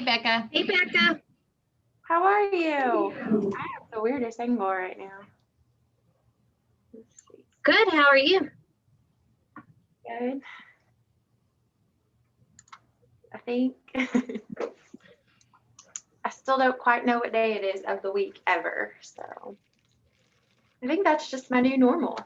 Becca. Hey, Becca. How are you? I have the weirdest angle right now. Let's see. Good. How are you? Good. I think I still don't quite know what day it is of the week ever. So I think that's just my new normal.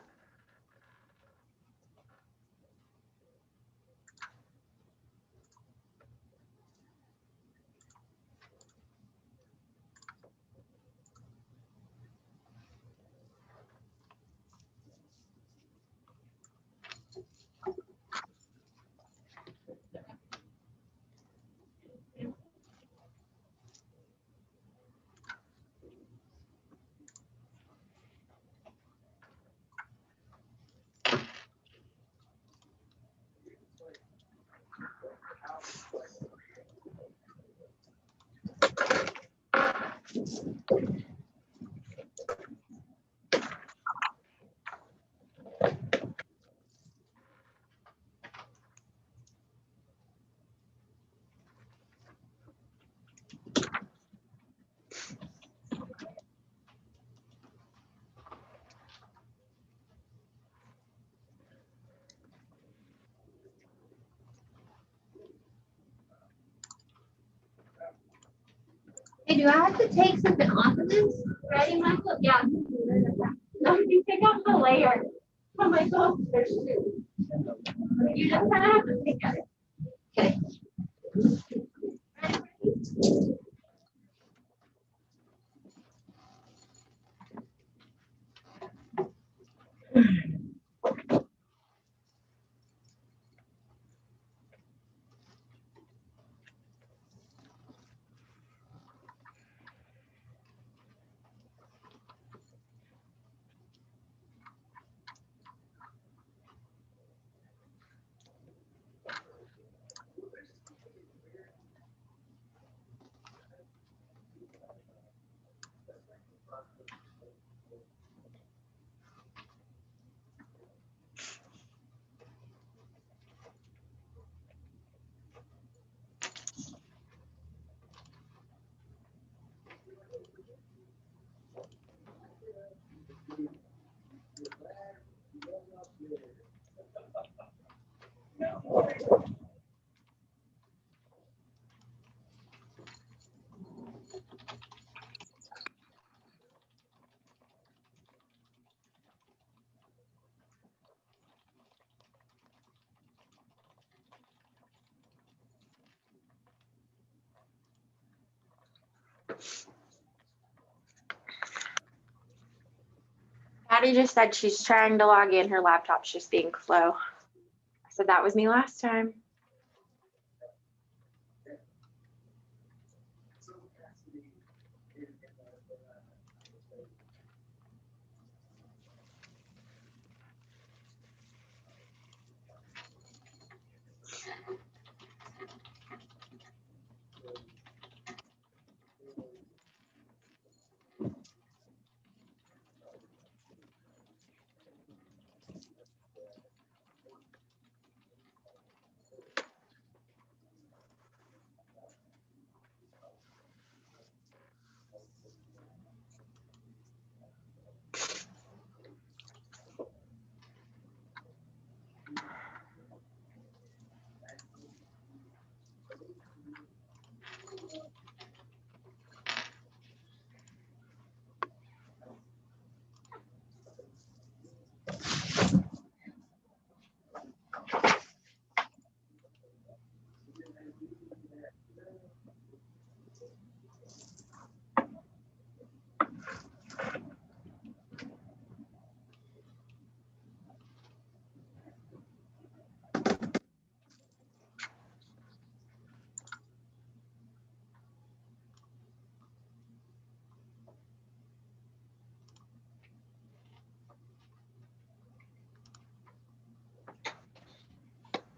Hey, do I have to take something off of this? Ready, Michael? Yeah. No, you take off the layer. Oh my God, there's two. You just kind of have to pick at it. Okay. Patty just said she's trying to log in. Her laptop's just being slow. I said that was me last time.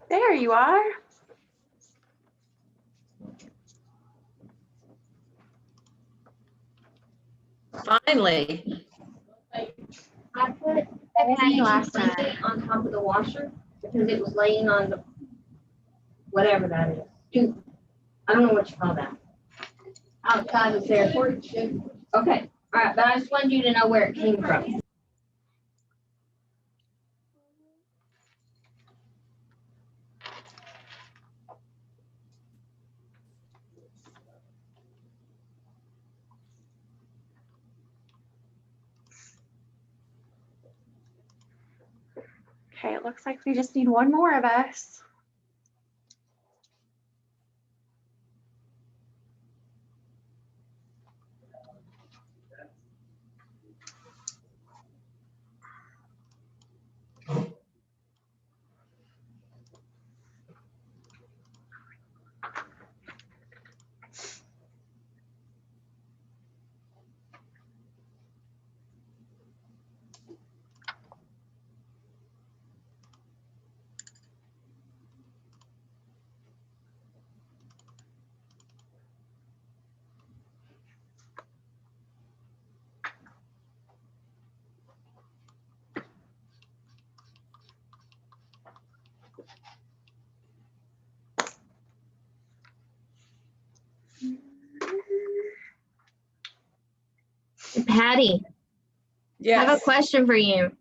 There you are. Finally. I put Me last time. blanket on top of the washer because it was laying on the whatever that is. I don't know what you call that. outside of there. Okay, all right, but I just wanted you to know where it came from. Okay, it looks like we just need one more of us. Patty, I have a Yes. question for you.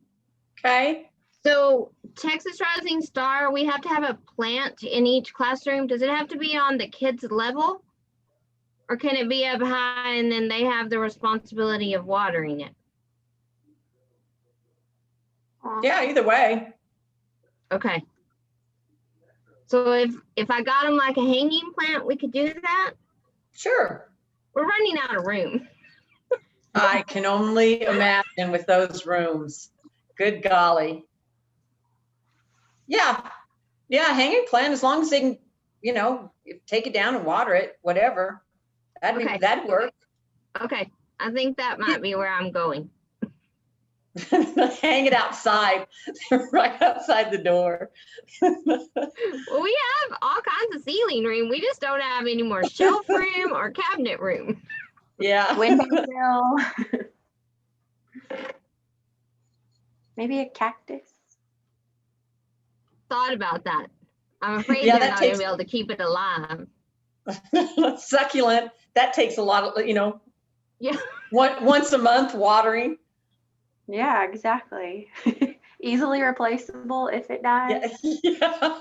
Okay. So Texas Rising Star, we have to have a plant in each classroom. Does it have to be on the kids' level? Or can it be up high and then they have the responsibility of watering it? Yeah, either way. Okay. So if I got them like a hanging plant, we could do that? Sure. We're running out of room. I can only imagine with those rooms. Good golly. Yeah. Yeah, hanging plant, as long as they can, take it down and water it, whatever. Okay. That'd work. Okay, I think that might be where I'm going. Hang it outside, right outside the door. Well, we have all kinds of ceiling room. We just don't have any more shelf room or cabinet room. Yeah. Windowsill. Maybe a cactus. Thought about that. I'm afraid Yeah, they're that not takes- gonna be able to keep it alive. Succulent, that takes a lot of, Yeah. once a month watering. Yeah, exactly. Easily replaceable if it dies. Yeah.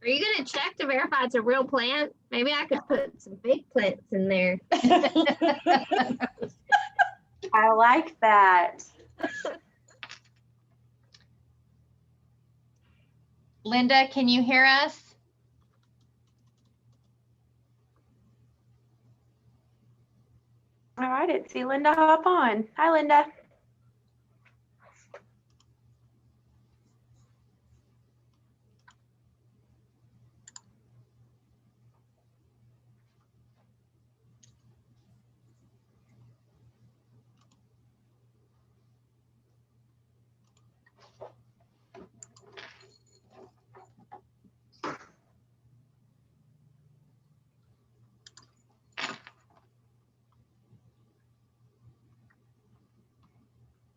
Are you gonna check to verify it's a real plant? Maybe I could put some fake plants in there. I like that. Linda, can you hear us? Oh, I didn't see Linda hop on. Hi, Linda.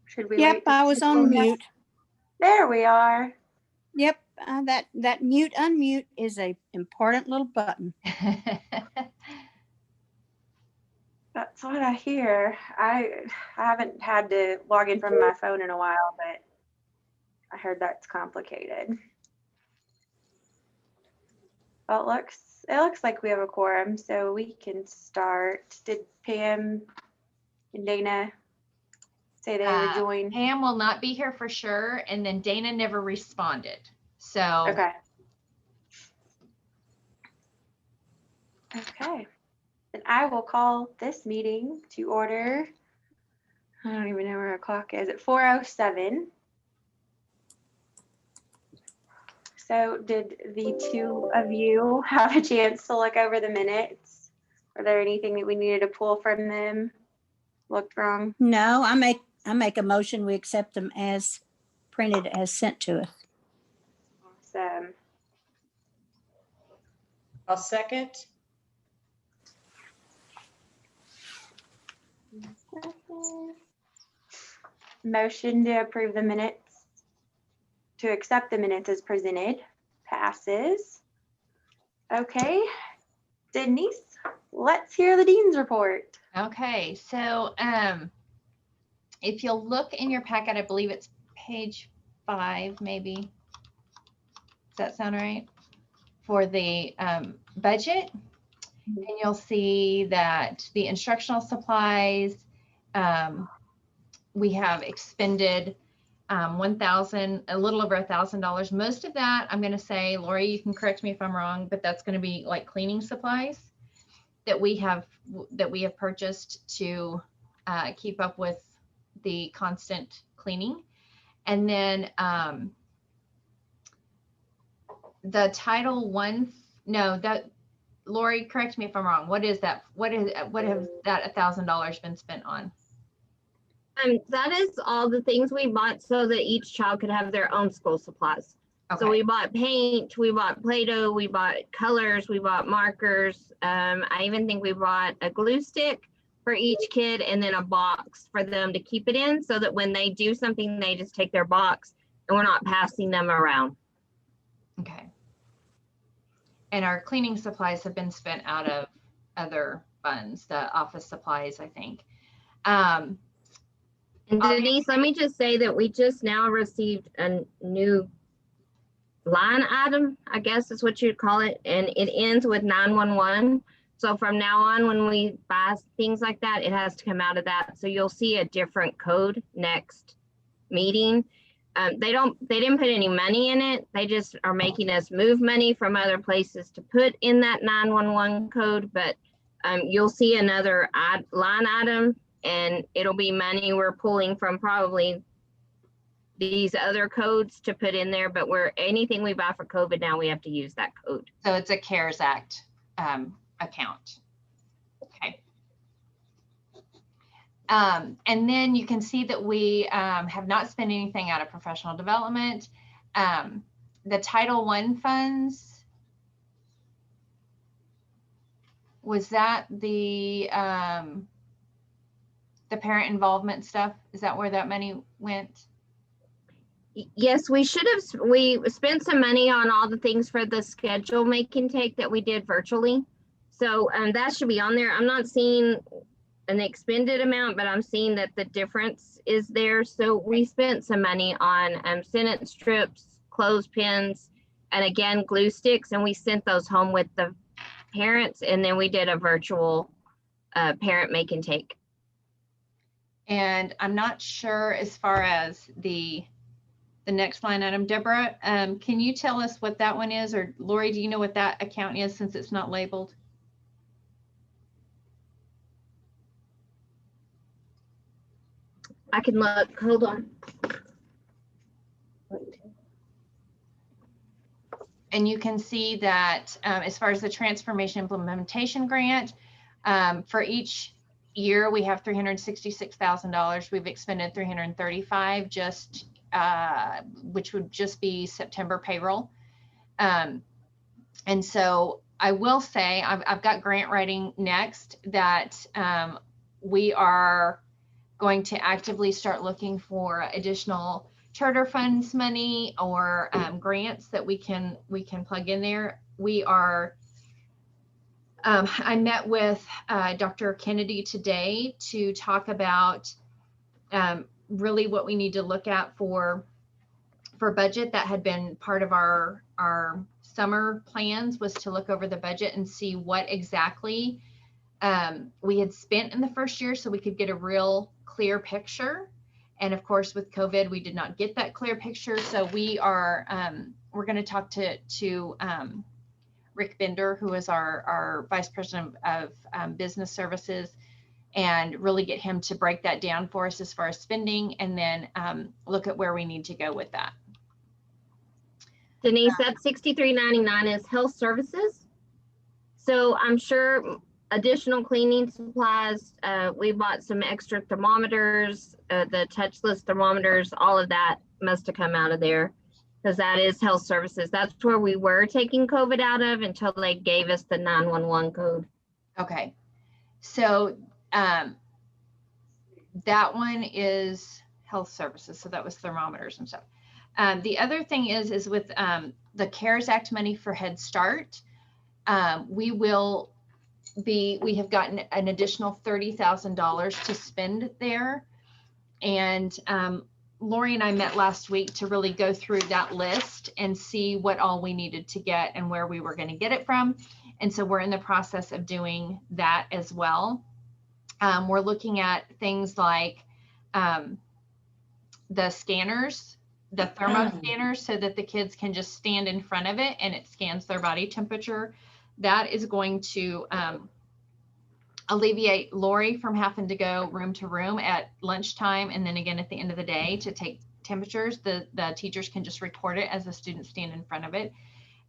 Should we Yep, wait to I was see on Linda? mute. There we are. Yep, that mute unmute is a important little button. That's what I hear. I haven't had to log in from my phone in a while, but I heard that's complicated. Well, it looks like we have a quorum, so we can start. Did Pam and Dana say they would join? Pam will not be here for sure, and then Dana never responded. So Okay. Okay. And I will call this meeting to order. I don't even know where our clock is. At 4:07. So did the two of you have a chance to look over the minutes? Are there anything that we needed to pull from them? Looked wrong? No, I make a motion, we accept them as printed as sent to us. Awesome. I'll second. Motion to approve the minutes, to accept the minutes as presented, passes. Okay, Denise, let's hear the dean's report. Okay, so if you'll look in your packet, I believe it's page 5, maybe. Does that sound right? For the budget, and you'll see that the instructional supplies, we have expended a little over $1,000. Most of that, I'm going to say, Lori, you can correct me if I'm wrong, but that's going to be like cleaning supplies that we have purchased to keep up with the constant cleaning. And then the Title I, no, that, Lori, correct me if I'm wrong. What is that? What have that $1,000 been spent on? That is all the things we bought so that each child could have their own school supplies. Okay. So we bought paint, we bought Play-Doh, we bought colors, we bought markers. I even think we bought a glue stick for each kid and then a box for them to keep it in so that when they do something, they just take their box and we're not passing them around. Okay. And our cleaning supplies have been spent out of other funds, the office supplies, I think. And Denise, let me just say that we just now received a new line item, I guess is what you'd call it, and it ends with 911. So from now on, when we buy things like that, it has to come out of that. So you'll see a different code next meeting. They didn't put any money in it. They just are making us move money from other places to put in that 911 code. But you'll see another line item, and it'll be money we're pulling from probably these other codes to put in there. But anything we buy for COVID now, we have to use that code. So it's a CARES Act account. Okay. And then you can see that we have not spent anything out of professional development. The Title I funds, was that the parent involvement stuff? Is that where that money went? Yes, we spent some money on all the things for the schedule make and take that we did virtually. So that should be on there. I'm not seeing an expended amount, but I'm seeing that the difference is there. So we spent some money on sentence strips, clothespins, and again, glue sticks, and we sent those home with the parents, and then we did a virtual parent make and take. And I'm not sure as far as the next line item. Deborah, can you tell us what that one is? Or Lori, do you know what that account is since it's not labeled? I can look, hold on. And you can see that as far as the transformation implementation grant, for each year we have $366,000. We've expended $335 just which would just be September payroll. And so I will say I've got grant writing next that we are going to actively start looking for additional charter funds money or grants that we can plug in there. We are I met with Dr. Kennedy today to talk about really what we need to look at for budget. That had been part of our summer plans, was to look over the budget and see what exactly we had spent in the first year so we could get a real clear picture. And of course, with COVID, we did not get that clear picture. So we are we're going to talk to Rick Bender, who is our Vice President of Business Services, and really get him to break that down for us as far as spending, and then look at where we need to go with that. Denise, that $63.99 is health services. So I'm sure additional cleaning supplies, we bought some extra thermometers, the touchless thermometers, all of that must have come out of there, because that is health services. That's where we were taking COVID out of until they gave us the 911 code. Okay, so that one is health services. So that was thermometers and stuff. The other thing is with the CARES Act money for Head Start. we have gotten an additional $30,000 to spend there. And Lori and I met last week to really go through that list and see what all we needed to get and where we were going to get it from. And so we're in the process of doing that as well. We're looking at things like the scanners, the thermo scanners, so that the kids can just stand in front of it and it scans their body temperature. That is going to alleviate Lori from having to go room to room at lunchtime and then again at the end of the day to take temperatures. The teachers can just record it as the students stand in front of it.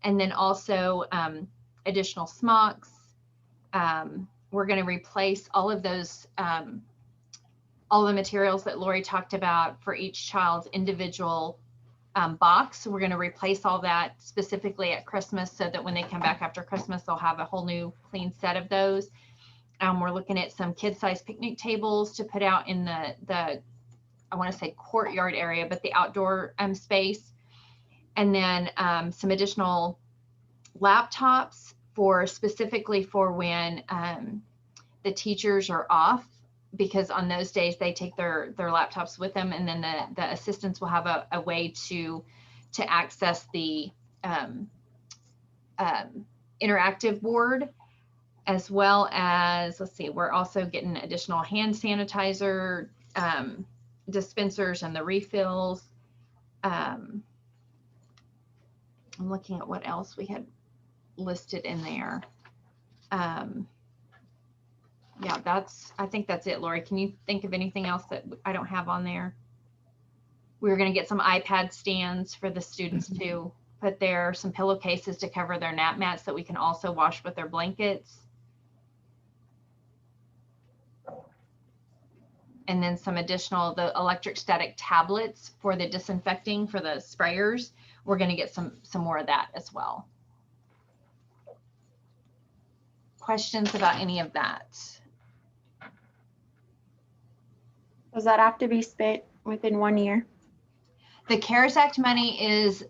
And then also additional smocks. We're going to replace all of those, all the materials that Lori talked about for each child's individual box. So we're going to replace all that specifically at Christmas so that when they come back after Christmas, they'll have a whole new clean set of those. We're looking at some kid-sized picnic tables to put out in the I want to say courtyard area, but the outdoor space. And then some additional laptops specifically for when the teachers are off, because on those days they take their laptops with them, and then the assistants will have a way to access the interactive board, as well as, let's see, we're also getting additional hand sanitizer dispensers and the refills. I'm looking at what else we had listed in there. Yeah, I think that's it, Lori. Can you think of anything else that I don't have on there? We were going to get some iPad stands for the students to put there, some pillowcases to cover their nap mats that we can also wash with their blankets. And then some additional, the electric static tablets for the disinfecting for the sprayers. We're going to get some more of that as well. Questions about any of that? Does that have to be spent within 1 year? The CARES Act money is,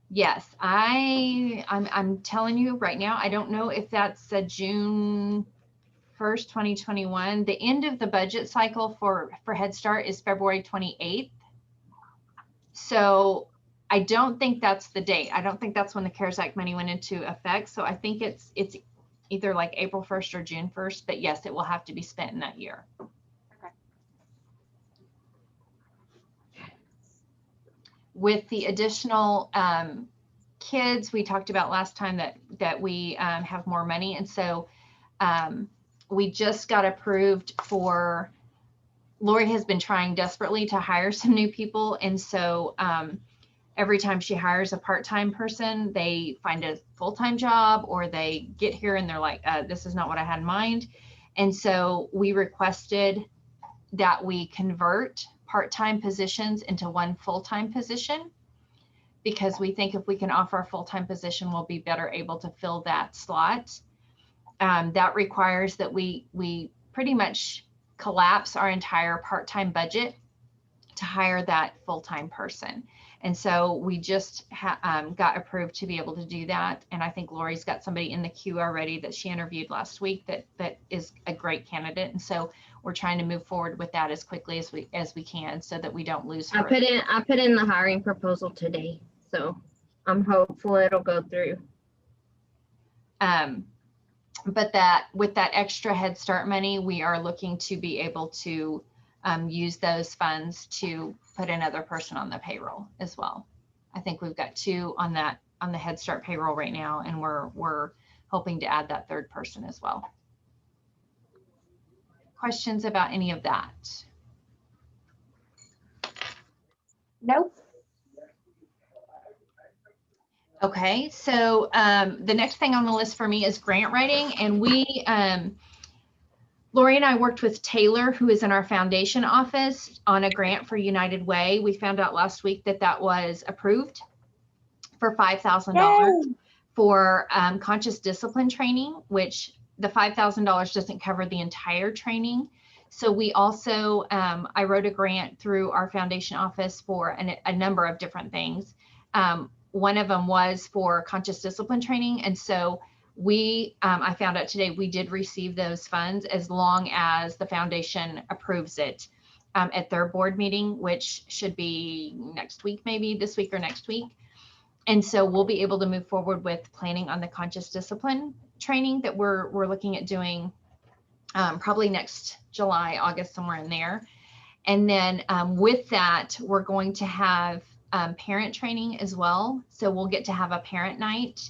yes, I'm telling you right now, I don't know if that's a June 1st, 2021. The end of the budget cycle for Head Start is February 28th. So I don't think that's the date. I don't think that's when the CARES Act money went into effect. So I think it's either like April 1st or June 1st, but yes, it will have to be spent in that year. Okay. With the additional kids we talked about last time that we have more money. And so we just got approved for, Lori has been trying desperately to hire some new people. And so every time she hires a part-time person, they find a full-time job, or they get here and they're like, this is not what I had in mind. And so we requested that we convert part-time positions into one full-time position, because we think if we can offer a full-time position, we'll be better able to fill that slot. That requires that we pretty much collapse our entire part-time budget to hire that full-time person. And so we just got approved to be able to do that. And I think Lori's got somebody in the queue already that she interviewed last week that is a great candidate. And so we're trying to move forward with that as quickly as we can, so that we don't lose her. I put in the hiring proposal today, so I'm hopeful it'll go through. But with that extra Head Start money, we are looking to be able to use those funds to put another person on the payroll as well. I think we've got 2 on the Head Start payroll right now, and we're hoping to add that 3rd person as well. Questions about any of that? Nope. Okay, so the next thing on the list for me is grant writing, and we, Lori and I worked with Taylor, who is in our foundation office, on a grant for United Way. We found out last week that was approved for $5,000 for conscious discipline training, which the $5,000 doesn't cover the entire training. So we also, I wrote a grant through our foundation office for a number of different things. one of them was for conscious discipline training. And so I found out today, we did receive those funds as long as the foundation approves it at their board meeting, which should be next week, maybe this week or next week. And so we'll be able to move forward with planning on the conscious discipline training that we're looking at doing probably next July, August, somewhere in there. And then with that, we're going to have parent training as well. So we'll get to have a parent night.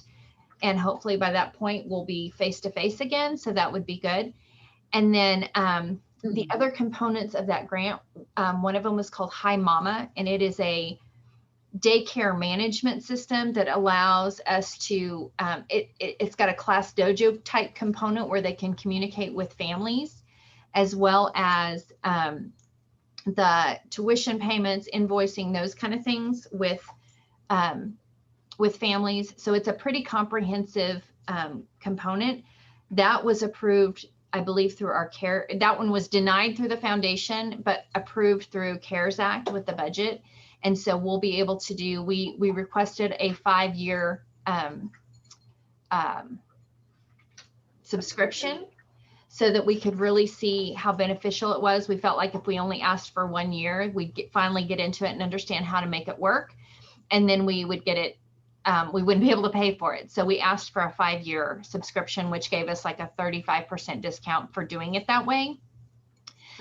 And hopefully by that point, we'll be face-to-face again. So that would be good. And then the other components of that grant, one of them was called Hi Mama, and it is a daycare management system that allows us to, it's got a class dojo type component where they can communicate with families, as well as the tuition payments, invoicing, those kind of things with families. So it's a pretty comprehensive component that was approved, I believe, through our care. That one was denied through the foundation, but approved through CARES Act with the budget. And so we'll be able to do, we requested a 5-year subscription so that we could really see how beneficial it was. We felt like if we only asked for 1 year, we'd finally get into it and understand how to make it work. And then we would get it, we wouldn't be able to pay for it. So we asked for a 5-year subscription, which gave us like a 35% discount for doing it that way.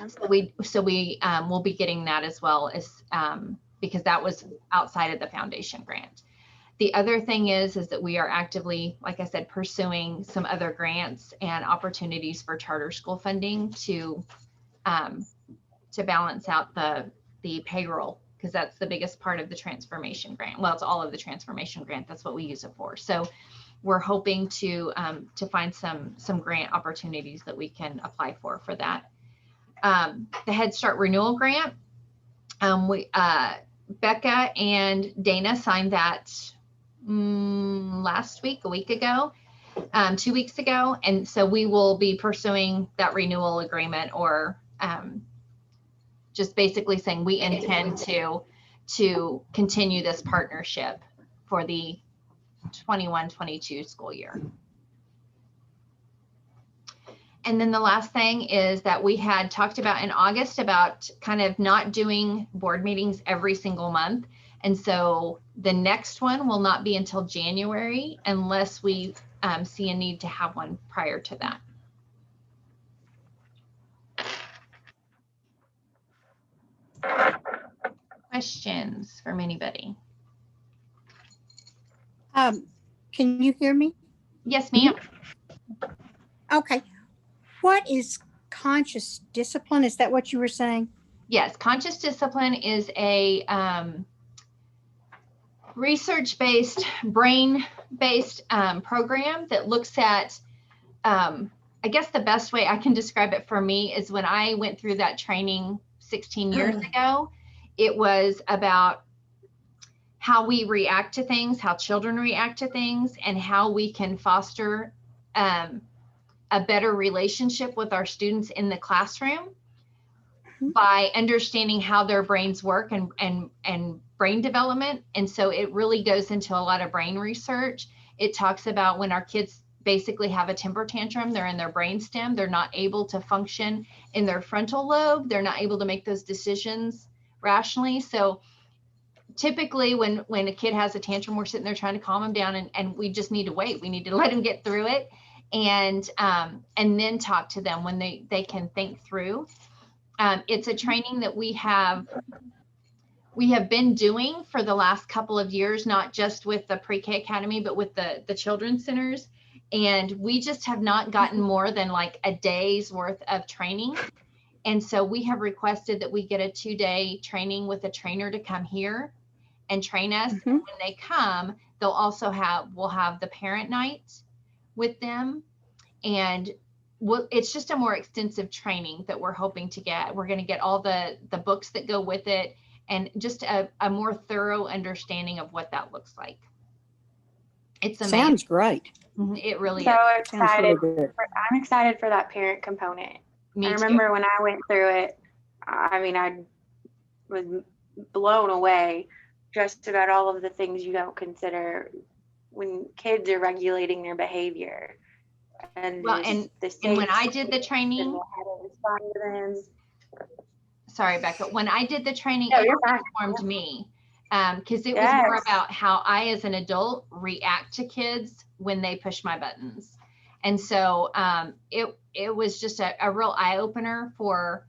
So we will be getting that as well, as because that was outside of the foundation grant. The other thing is that we are actively, like I said, pursuing some other grants and opportunities for charter school funding to balance out the payroll, because that's the biggest part of the transformation grant. Well, it's all of the transformation grant. That's what we use it for. So we're hoping to find some grant opportunities that we can apply for that. The Head Start Renewal Grant, Becca and Dana signed that last week, a week ago, 2 weeks ago. And so we will be pursuing that renewal agreement, or just basically saying we intend to continue this partnership for the 21-22 school year. And then the last thing is that we had talked about in August about kind of not doing board meetings every single month. And so the next one will not be until January unless we see a need to have one prior to that. Questions from anybody? Can you hear me? Yes, ma'am. Okay. What is conscious discipline? Is that what you were saying? Yes, conscious discipline is a research-based, brain-based program that looks at, I guess the best way I can describe it for me is when I went through that training 16 years ago, it was about how we react to things, how children react to things, and how we can foster a better relationship with our students in the classroom by understanding how their brains work and brain development. And so it really goes into a lot of brain research. It talks about when our kids basically have a temper tantrum, they're in their brainstem, they're not able to function in their frontal lobe, they're not able to make those decisions rationally. So typically when a kid has a tantrum, we're sitting there trying to calm them down, and we just need to wait. We need to let them get through it, and then talk to them when they can think through. It's a training that we have been doing for the last couple of years, not just with the Pre-K Academy, but with the children's centers. And we just have not gotten more than like a day's worth of training. And so we have requested that we get a 2-day training with a trainer to come here and train us. Mm-hmm. When they come, we'll have the parent night with them. And it's just a more extensive training that we're hoping to get. We're going to get all the books that go with it, and just a more thorough understanding of what that looks like. It's amazing. Sounds great. It really So is. Sounds excited. really good. I'm excited for that parent component. Me I too. remember when I went through it, I mean, I was blown away just about all of the things you don't consider when kids are regulating their behavior. And Well, just the and when safe I did the space training, and how to respond to them. sorry, Becca, when I did the training, No, it you're fine. transformed me. Because it was more Yes. about how I, as an adult, react to kids when they push my buttons. And so it was just a real eye opener for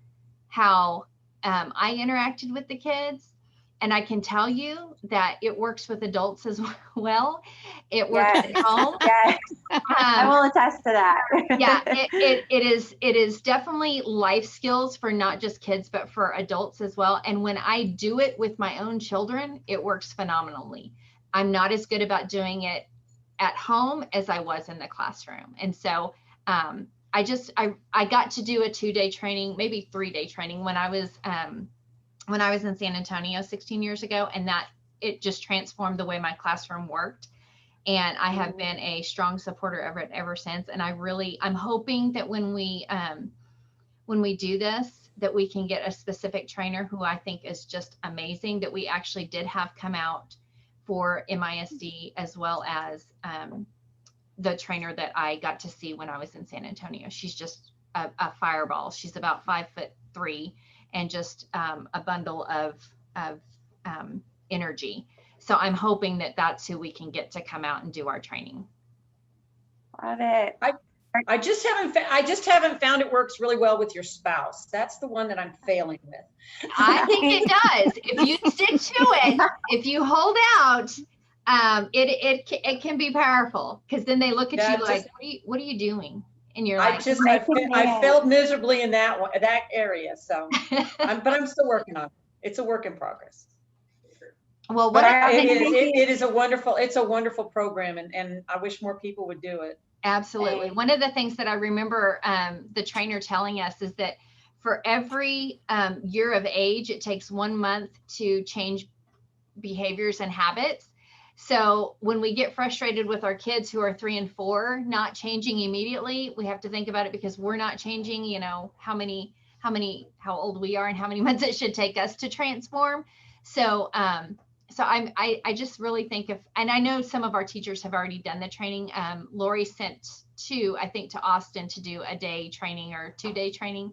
how I interacted with the kids. And I can tell you that it works with adults as well. It works Yes. at home. Yes, I will attest to that. Yeah, it is definitely life skills for not just kids, but for adults as well. And when I do it with my own children, it works phenomenally. I'm not as good about doing it at home as I was in the classroom. And so I got to do a 2-day training, maybe 3-day training when I was in San Antonio 16 years ago, and that it just transformed the way my classroom worked. And I have been a strong supporter of it ever since. And I'm hoping that when we do this, that we can get a specific trainer who I think is just amazing, that we actually did have come out for MISD, as well as the trainer that I got to see when I was in San Antonio. She's just a fireball. She's about 5'3" and just a bundle of energy. So I'm hoping that that's who we can get to come out and do our training. Love it. I just haven't found it works really well with your spouse. That's the one that I'm failing with. I think it does. If you stick to it, if you hold out, it can be powerful, because then they look at Yeah, you like, what are you doing? And you're I like, failed miserably in that area. So, but I'm still working on it. It's a work in progress. well, But what it is a wonderful program, and I wish more people would do it. absolutely. One of the things that I remember the trainer telling us is that for every year of age, it takes 1 month to change behaviors and habits. So when we get frustrated with our kids who are 3 and 4 not changing immediately, we have to think about it, because we're not changing, how old we are and how many months it should take us to transform. So I just really think and I know some of our teachers have already done the training. Lori sent 2, I think, to Austin to do a day training or 2-day training.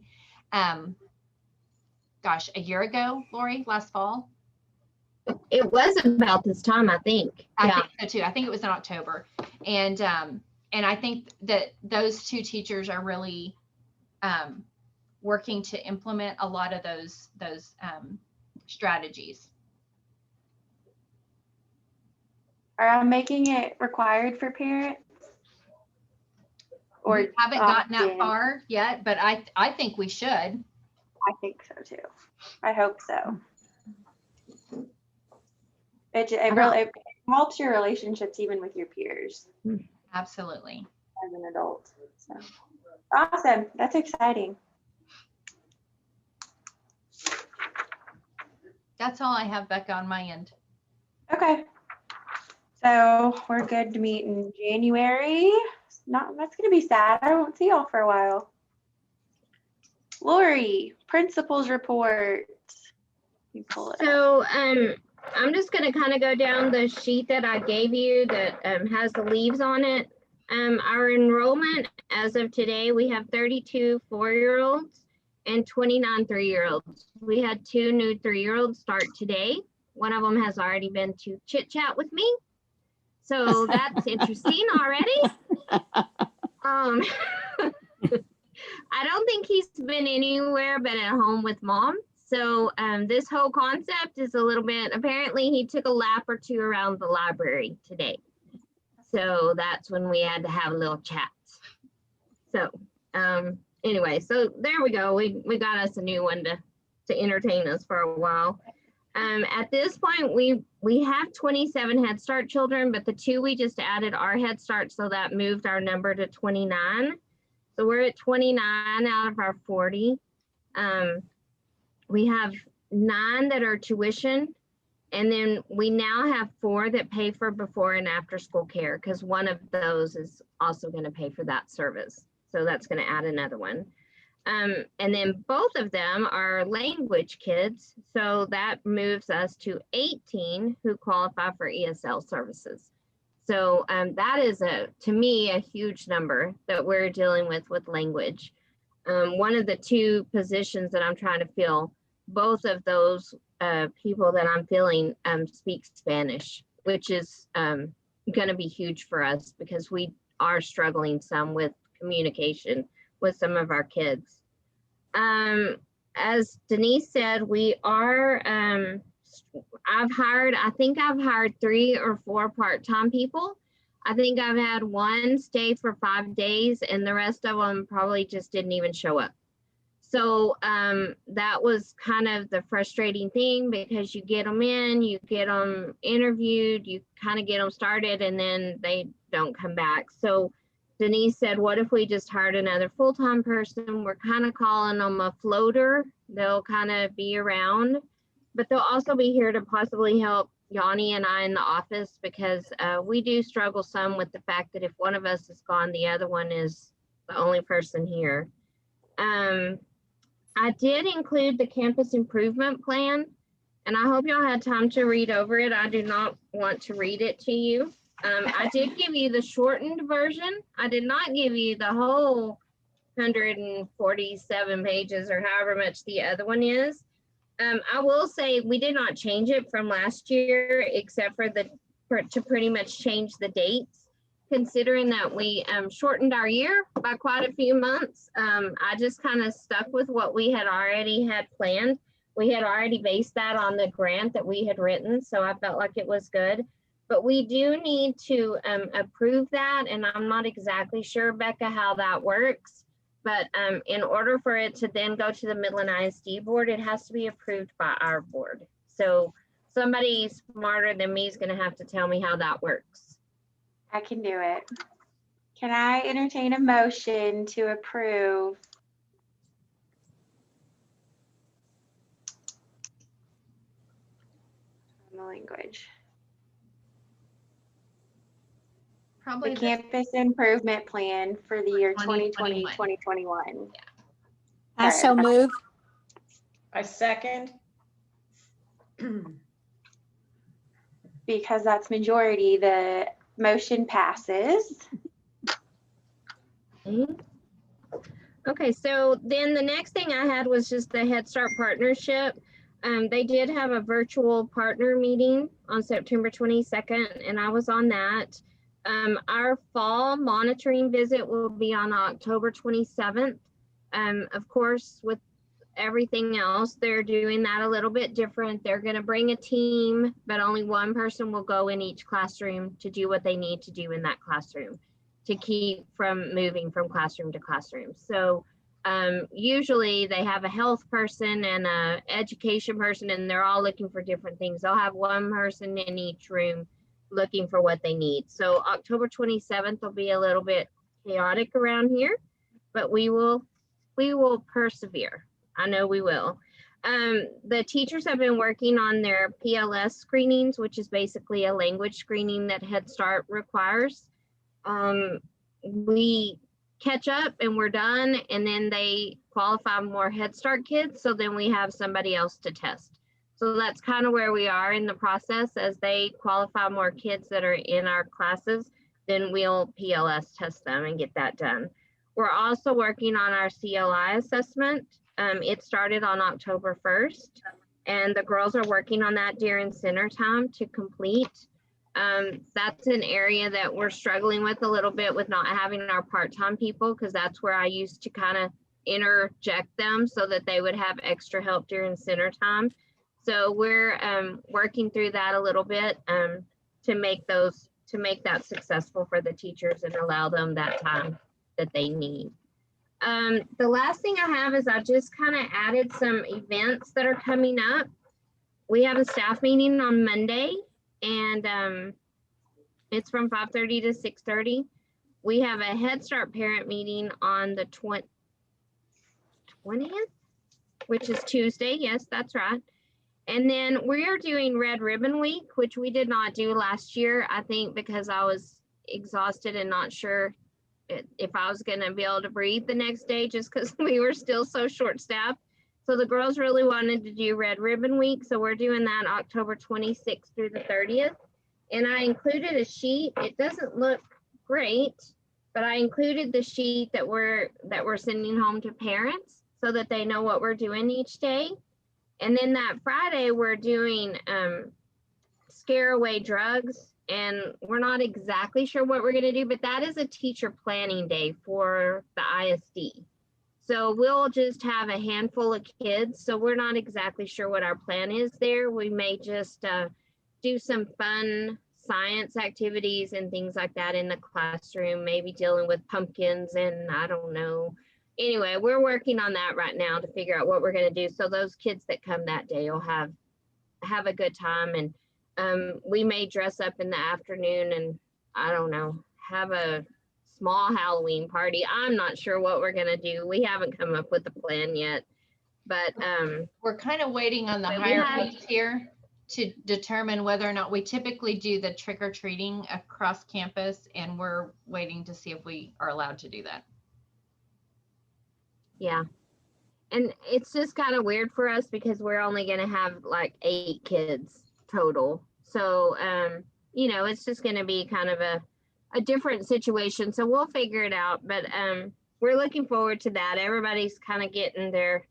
Gosh, a year ago, Lori, last fall. It was about this time, I think. I think so too. I think it was in October. And I think that those 2 teachers are really working to implement a lot of those strategies. Are making it required for parents? Or We haven't gotten that opt-in? far yet, but I think we should. I think so too. I hope so. It really helps your relationships even with your peers Absolutely. as an adult. So awesome. That's exciting. That's all I have, Becca, on my end. Okay. So we're good to meet in January. That's gonna be sad. I won't see y'all for a while. Lori, principal's report. You pull it up. So I'm just gonna kind of go down the sheet that I gave you that has the leaves on it. Our enrollment as of today, we have 32 4-year-olds and 29 3-year-olds. We had 2 new 3-year-olds start today. One of them has already been to chit chat with me. So that's interesting already. I don't think he's been anywhere but at home with mom. So this whole concept is a little bit, apparently he took a lap or 2 around the library today. So that's when we had to have a little chat. So anyway, so there we go. We got us a new one to entertain us for a while. At this point, we have 27 Head Start children, but the 2 we just added are Head Start, so that moved our number to 29. So we're at 29 out of our 40. We have 9 that are tuition, and then we now have 4 that pay for before and after school care, because one of those is also going to pay for that service. So that's going to add another one. And then both of them are language kids. So that moves us to 18 who qualify for ESL services. So that is, to me, a huge number that we're dealing with language. One of the two positions that I'm trying to fill, both of those people that I'm filling speak Spanish, which is going to be huge for us because we are struggling some with communication with some of our kids. As Denise said, we are, I think I've hired 3 or 4 part-time people. I think I've had one stay for 5 days and the rest of them probably just didn't even show up. So that was kind of the frustrating thing because you get them in, you get them interviewed, you kind of get them started and then they don't come back. So Denise said, what if we just hired another full-time person? We're kind of calling them a floater. They'll kind of be around, but they'll also be here to possibly help Yanni and I in the office because we do struggle some with the fact that if one of us is gone, the other one is the only person here. I did include the campus improvement plan, and I hope y'all had time to read over it. I do not want to read it to you. I did give you the shortened version. I did not give you the whole 147 pages or however much the other one is. I will say we did not change it from last year except for to pretty much change the dates. Considering that we shortened our year by quite a few months, I just kind of stuck with what we had already had planned. We had already based that on the grant that we had written, so I felt like it was good. But we do need to approve that, and I'm not exactly sure, Becca, how that works. But in order for it to then go to the Midland ISD board, it has to be approved by our board. So somebody smarter than me is going to have to tell me how that works. I can do it. Can I entertain a motion to approve the language? Probably The campus improvement plan for the year 2020, 2021. I so move. I second. Because that's majority, the motion passes. Okay, so then the next thing I had was just the Head Start partnership. They did have a virtual partner meeting on September 22nd, and I was on that. Our fall monitoring visit will be on October 27th. Of course, with everything else, they're doing that a little bit different. They're going to bring a team, but only one person will go in each classroom to do what they need to do in that classroom to keep from moving from classroom to classroom. So usually they have a health person and a education person, and they're all looking for different things. They'll have one person in each room looking for what they need. So October 27th will be a little bit chaotic around here, but we will persevere. I know we will. The teachers have been working on their Pls screenings, which is basically a language screening that Head Start requires. We catch up and we're done, and then they qualify more Head Start kids, so then we have somebody else to test. So that's kind of where we are in the process. As they qualify more kids that are in our classes, then we'll PLS test them and get that done. We're also working on our CLI assessment. It started on October 1st, and the girls are working on that during center time to complete. That's an area that we're struggling with a little bit with not having our part-time people, because that's where I used to kind of interject them so that they would have extra help during center time. So we're working through that a little bit to make that successful for the teachers and allow them that time that they need. The last thing I have is I just kind of added some events that are coming up. We have a staff meeting on Monday, and it's from 5:30 to 6:30. We have a Head Start parent meeting on the 20th, which is Tuesday. Yes, that's right. And then we are doing Red Ribbon Week, which we did not do last year, I think because I was exhausted and not sure if I was gonna be able to breathe the next day, just because we were still so short-staffed. So the girls really wanted to do Red Ribbon Week, so we're doing that October 26th through the 30th. And I included a sheet. It doesn't look great, but I included the sheet that we're sending home to parents so that they know what we're doing each day. And then that Friday, we're doing scare away drugs, and we're not exactly sure what we're going to do, but that is a teacher planning day for the ISD. So we'll just have a handful of kids. So we're not exactly sure what our plan is there. We may just do some fun science activities and things like that in the classroom, maybe dealing with pumpkins and I don't know. Anyway, we're working on that right now to figure out what we're going to do. So those kids that come that day will have a good time. And we may dress up in the afternoon and I don't know, have a small Halloween party. I'm not sure what we're going to do. We haven't come up with a plan yet, but We're kind of waiting on the But we hierarchies here to determine whether or not we typically do the trick or treating across campus, and we're waiting to see if we are allowed to do that. yeah. And it's just kind of weird for us because we're only going to have like 8 kids total. So, you know, it's just going to be kind of a different situation. So we'll figure it out. But we're looking forward to that. Everybody's kind of getting their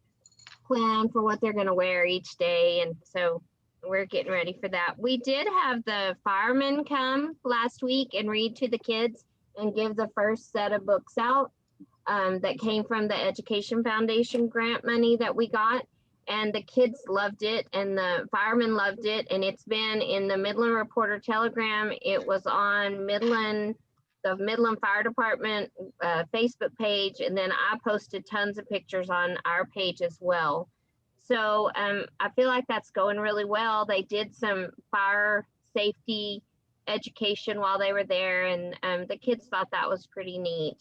plan for what they're going to wear each day. And so we're getting ready for that. We did have the firemen come last week and read to the kids and give the first set of books out that came from the Education Foundation grant money that we got. And the kids loved it and the firemen loved it. And it's been in the Midland Reporter Telegram. It was on the Midland Fire Department Facebook page. And then I posted tons of pictures on our page as well. So I feel like that's going really well. They did some fire safety education while they were there, and the kids thought that was pretty neat.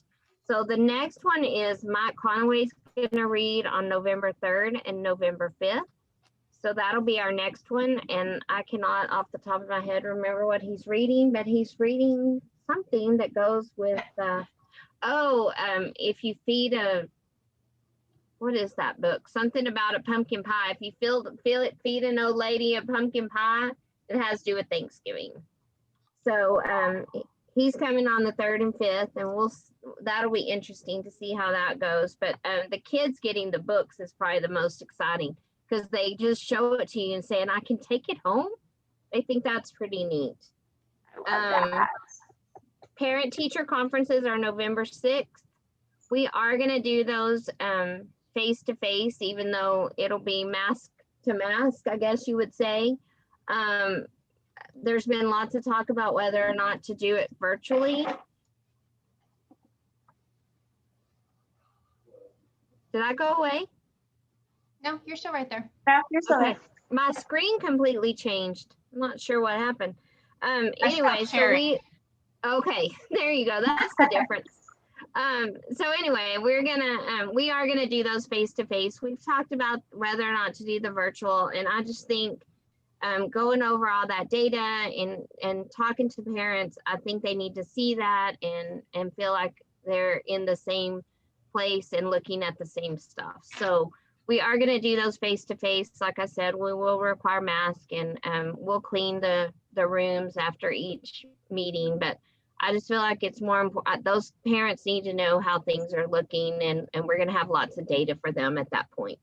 So the next one is Mike Conaway's going to read on November 3rd and November 5th. So that'll be our next one. And I cannot off the top of my head remember what he's reading, but he's reading something that goes with, if you feed what is that book? Something about a pumpkin pie. If you feed an old lady a pumpkin pie, it has to do with Thanksgiving. So he's coming on the 3rd and 5th, and that'll be interesting to see how that goes. But the kids getting the books is probably the most exciting because they just show it to you and say, and I can take it home. They think that's pretty neat. I love that. Parent-teacher conferences are November 6th. We are going to do those face-to-face, even though it'll be mask to mask, I guess you would say. There's been lots of talk about whether or not to do it virtually. Did I go away? No, you're still right there. No, you're still Okay. there. My screen completely changed. I'm not sure what happened. Anyway, stopped sharing. Okay, there you go. That's the difference. So anyway, we are gonna do those face-to-face. We've talked about whether or not to do the virtual, and I just think going over all that data and talking to parents, I think they need to see that and feel like they're in the same place and looking at the same stuff. So we are going to do those face-to-face. Like I said, we will require masks, and we'll clean the rooms after each meeting. But I just feel like it's more important. Those parents need to know how things are looking, and we're going to have lots of data for them at that point.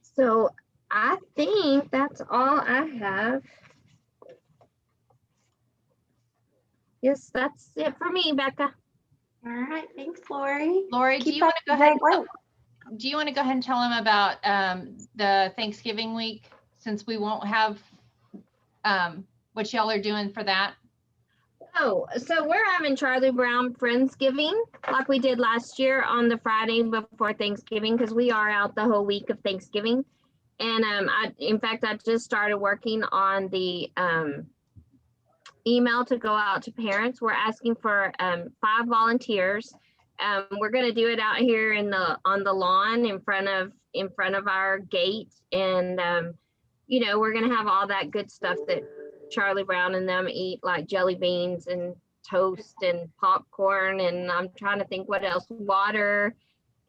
So I think that's all I have. Yes, that's it for me, Becca. All right, thanks, Lori. Lori, do Keep you want up to go the ahead? great work. Do you want to go ahead and tell them about the Thanksgiving week, since we won't have what y'all are doing for that? Oh, so we're having Charlie Brown Friendsgiving like we did last year on the Friday before Thanksgiving, because we are out the whole week of Thanksgiving. And in fact, I just started working on the email to go out to parents. We're asking for 5 volunteers. We're going to do it out here on the lawn in front of our gate, and you know, we're going to have all that good stuff that Charlie Brown and them eat, like jelly beans and toast and popcorn, and I'm trying to think what else, water.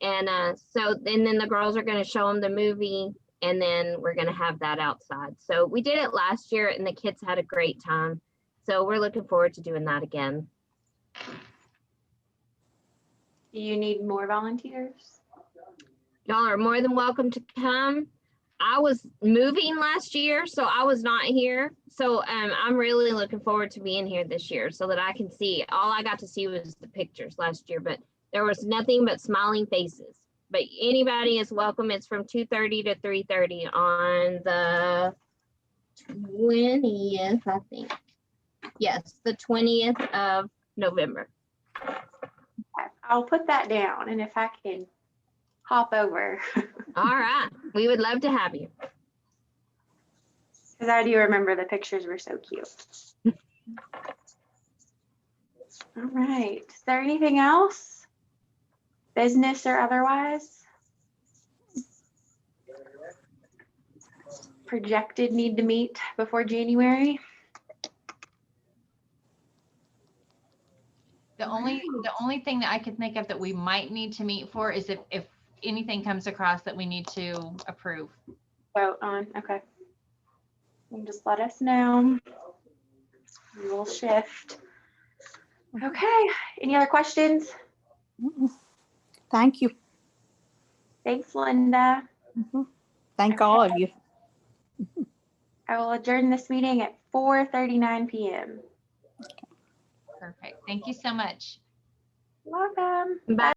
And then the girls are going to show them the movie, and then we're going to have that outside. So we did it last year and the kids had a great time. So we're looking forward to doing that again. Do you need more volunteers? Y'all are more than welcome to come. I was moving last year, so I was not here. So I'm really looking forward to being here this year so that I can see. All I got to see was the pictures last year, but there was nothing but smiling faces. But anybody is welcome. It's from 2:30 to 3:30 on the 20th, I think. Yes, the 20th of November. Okay, I'll put that down, and if I can hop over, All right. We would love to have you. because I do remember the pictures were so cute. All right. Is there anything else? Business or otherwise? Projected need to meet before January? The only thing that I could think of that we might need to meet for is if anything comes across that we need to approve. Vote on, okay. And just let us know. We'll shift. Okay, any other questions? Thank you. Thanks, Linda. Thank all of you. I will adjourn this meeting at 4:39 p.m. Perfect. Thank you so much. Welcome. Bye.